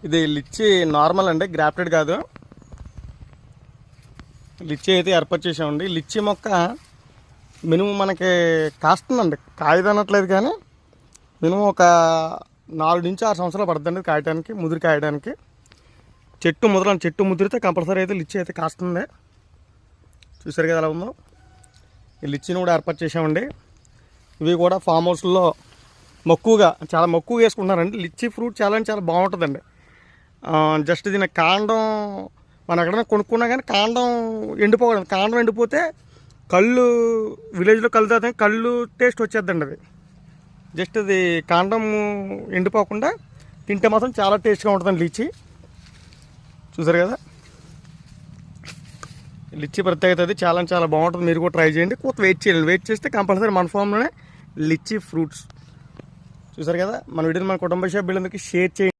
ఇది లిచ్చి నార్మల్ అండి, గ్రాఫ్టెడ్ కాదు. లిచ్చి అయితే ఏర్పాటు చేసామండి. లిచ్చి మొక్క మినిమం మనకి కాస్తుందండి, కాయదనట్లేదు కానీ మినిమం ఒక 4 నుంచి 6 సంవత్సరాలు పడుతుందండి కాయటానికి, ముదిరి కాయడానికి. చెట్టు ముదిరితే కంపల్సరీ అయితే లిచ్చి అయితే కాస్తుంది. చూసారు కదా ఎలా ఉందో. ఈ లిచ్చిని కూడా ఏర్పాటు చేసామండి. ఇవి కూడా ఫామ్ హౌస్లో చాలా మక్కువగా వేసుకుంటున్నారండి. లిచ్చి ఫ్రూట్ చాలా బాగుంటుందండి. జస్ట్ దీని కాండం మనం ఎక్కడైనా కొనుక్కున్నా కానీ కాండం ఎండిపోకూడదు. కాండం ఎండిపోతే కళ్ళు విలేజ్లో కళ్ళు తాగితే కళ్ళు టేస్ట్ వచ్చేద్దండి. అది జస్ట్ అది కాండం ఎండిపోకుండా తింటే మాత్రం చాలా టేస్ట్గా ఉంటుందండి లిచ్చి. చూసారు కదా, లిచ్చి ప్రత్యేకత అది చాలా బాగుంటుంది. మీరు కూడా ట్రై చేయండి. వెయిట్ చేస్తే కంపల్సరీ మన ఫామ్లోనే లిచ్చి ఫ్రూట్స్. చూసారు కదా, మన వీడియోని మన కుటుంబ సభ్యులందరికీ షేర్ చేయండి.